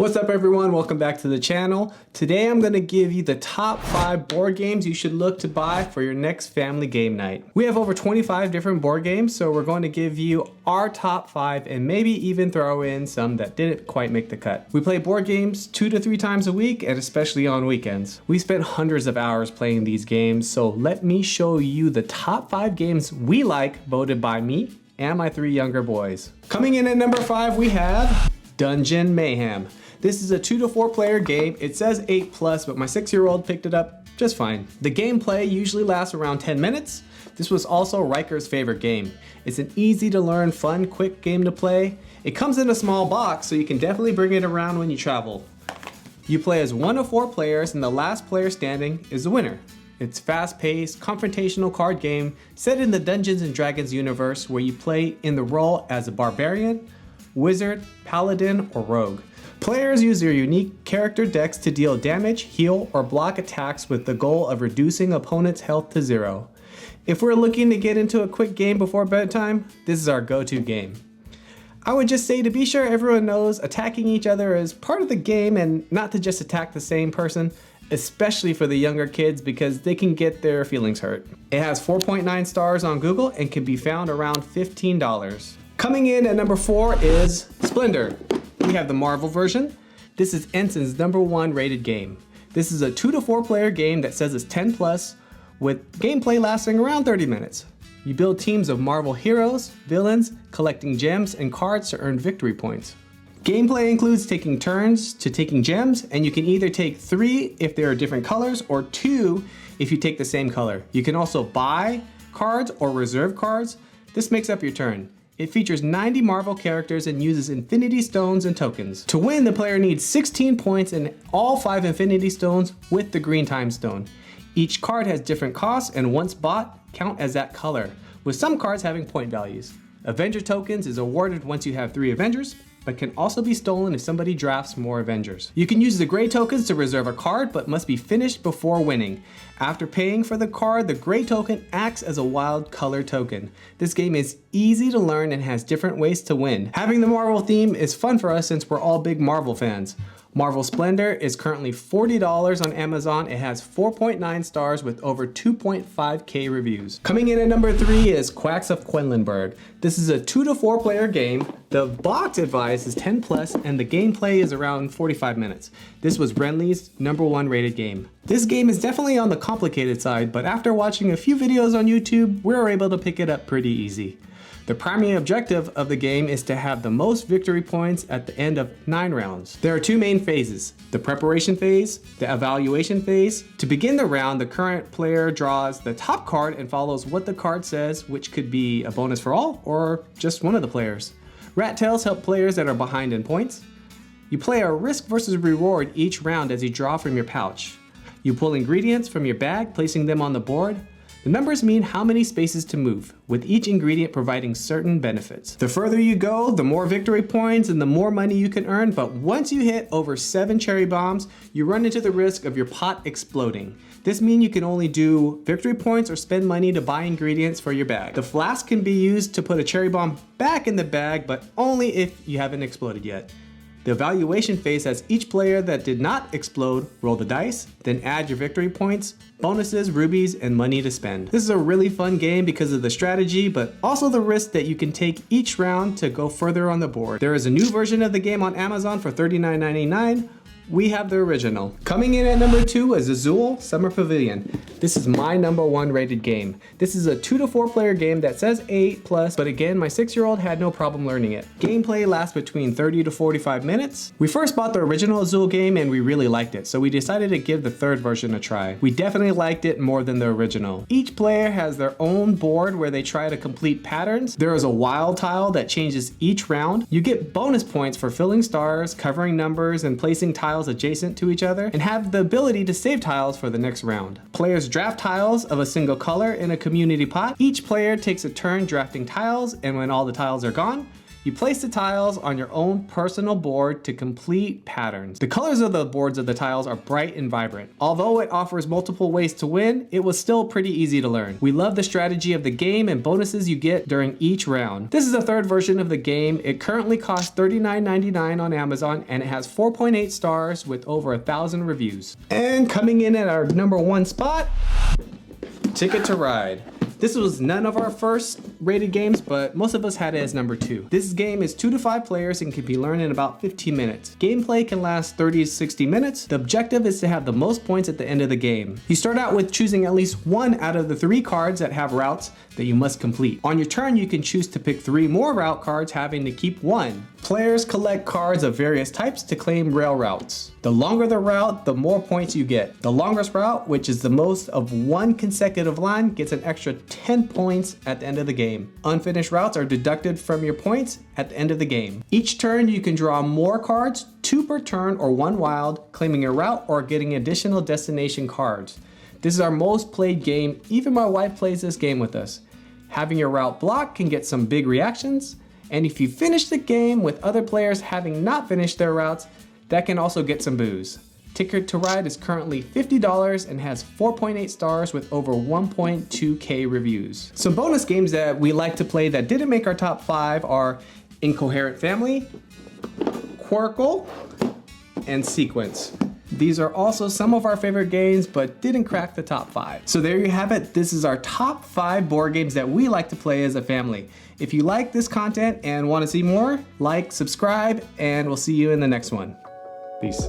What's up everyone, welcome back to the channel. Today I'm going to give you the top 5 board games you should look to buy for your next family game night. We have over 25 different board games, so we're going to give you our top 5 and maybe even throw in some that didn't quite make the cut. We play board games 2 to 3 times a week and especially on weekends. We spent hundreds of hours playing these games, so let me show you the top 5 games we like voted by me and my 3 younger boys. Coming in at number 5 we have Dungeon Mayhem. This is a 2 to 4 player game. It says 8+, but my 6-year-old picked it up just fine. The gameplay usually lasts around 10 minutes. This was also Riker's favorite game. It's an easy to learn, fun, quick game to play. It comes in a small box, so you can definitely bring it around when you travel. You play as 1 of 4 players, and the last player standing is the winner. It's fast-paced, confrontational card game set in the Dungeons & Dragons universe where you play in the role as a barbarian, wizard, paladin, or rogue. Players use their unique character decks to deal damage, heal, or block attacks with the goal of reducing opponents' health to 0. If we're looking to get into a quick game before bedtime, this is our go-to game. I would just say to be sure everyone knows attacking each other is part of the game and not to just attack the same person, especially for the younger kids because they can get their feelings hurt. It has 4.9 stars on Google and can be found around $15. Coming in at number 4 is Splendor. We have the Marvel version. This is Ensign's #1 rated game. This is a 2 to 4 player game that says it's 10+, with gameplay lasting around 30 minutes. You build teams of Marvel heroes, villains, collecting gems and cards to earn victory points. Gameplay includes taking turns to taking gems, and you can either take 3 if there are different colors or 2 if you take the same color. You can also buy cards or reserve cards. This makes up your turn. It features 90 Marvel characters and uses Infinity Stones and tokens. To win, the player needs 16 points and all 5 Infinity Stones with the green time stone. Each card has different costs and once bought, count as that color, with some cards having point values. Avenger tokens is awarded once you have 3 Avengers, but can also be stolen if somebody drafts more Avengers. You can use the gray tokens to reserve a card, but must be finished before winning. After paying for the card, the gray token acts as a wild color token. This game is easy to learn and has different ways to win. Having the Marvel theme is fun for us since we're all big Marvel fans. Marvel Splendor is currently $40 on Amazon. It has 4.9 stars with over 2.5k reviews. Coming in at number 3 is Quacks of Quedlinburg. This is a 2 to 4 player game. The box advice is 10+ and the gameplay is around 45 minutes. This was Renly's #1 rated game. This game is definitely on the complicated side, but after watching a few videos on YouTube, we were able to pick it up pretty easy. The primary objective of the game is to have the most victory points at the end of 9 rounds. There are 2 main phases, the preparation phase, the evaluation phase. To begin the round, the current player draws the top card and follows what the card says, which could be a bonus for all or just one of the players. Rat tails help players that are behind in points. You play a risk versus reward each round as you draw from your pouch. You pull ingredients from your bag, placing them on the board. The numbers mean how many spaces to move, with each ingredient providing certain benefits. The further you go, the more victory points and the more money you can earn, but once you hit over 7 cherry bombs, you run into the risk of your pot exploding. This means you can only do victory points or spend money to buy ingredients for your bag. The flask can be used to put a cherry bomb back in the bag, but only if you haven't exploded yet. The evaluation phase has each player that did not explode roll the dice, then add your victory points, bonuses, rubies, and money to spend. This is a really fun game because of the strategy, but also the risk that you can take each round to go further on the board. There is a new version of the game on Amazon for $39.99. We have the original. Coming in at number 2 is Azul Summer Pavilion. This is my #1 rated game. This is a 2 to 4 player game that says 8+, but again, my 6-year-old had no problem learning it. Gameplay lasts between 30 to 45 minutes. We first bought the original Azul game and we really liked it, so we decided to give the 3rd version a try. We definitely liked it more than the original. Each player has their own board where they try to complete patterns. There is a wild tile that changes each round. You get bonus points for filling stars, covering numbers, and placing tiles adjacent to each other, and have the ability to save tiles for the next round. Players draft tiles of a single color in a community pot. Each player takes a turn drafting tiles, and when all the tiles are gone, You place the tiles on your own personal board to complete patterns. The colors of the boards of the tiles are bright and vibrant. Although it offers multiple ways to win, it was still pretty easy to learn. We love the strategy of the game and bonuses you get during each round. This is the third version of the game. It currently costs $39.99 on Amazon and it has 4.8 stars with over 1,000 reviews. And coming in at our number 1 spot, Ticket to Ride. This was none of our first rated games, but most of us had it as number 2. This game is 2 to 5 players and can be learned in about 15 minutes. Gameplay can last 30 to 60 minutes. The objective is to have the most points at the end of the game. You start out with choosing at least 1 out of the 3 cards that have routes that you must complete. On your turn, you can choose to pick 3 more route cards, having to keep 1. Players collect cards of various types to claim rail routes. The longer the route, the more points you get. The longest route, which is the most of 1 consecutive line, gets an extra 10 points at the end of the game. Unfinished routes are deducted from your points at the end of the game. Each turn you can draw more cards, 2 per turn or 1 wild, claiming a route or getting additional destination cards. This is our most played game. Even my wife plays this game with us. Having your route blocked can get some big reactions, and if you finish the game with other players having not finished their routes, that can also get some boos. Ticket to Ride is currently $50 and has 4.8 stars with over 1.2k reviews. Some bonus games that we like to play that didn't make our top 5 are Incoherent Family, Quirkle, and Sequence. These are also some of our favorite games, but didn't crack the top 5. So there you have it. This is our top 5 board games that we like to play as a family. If you like this content and want to see more, like, subscribe, and we'll see you in the next one. Peace.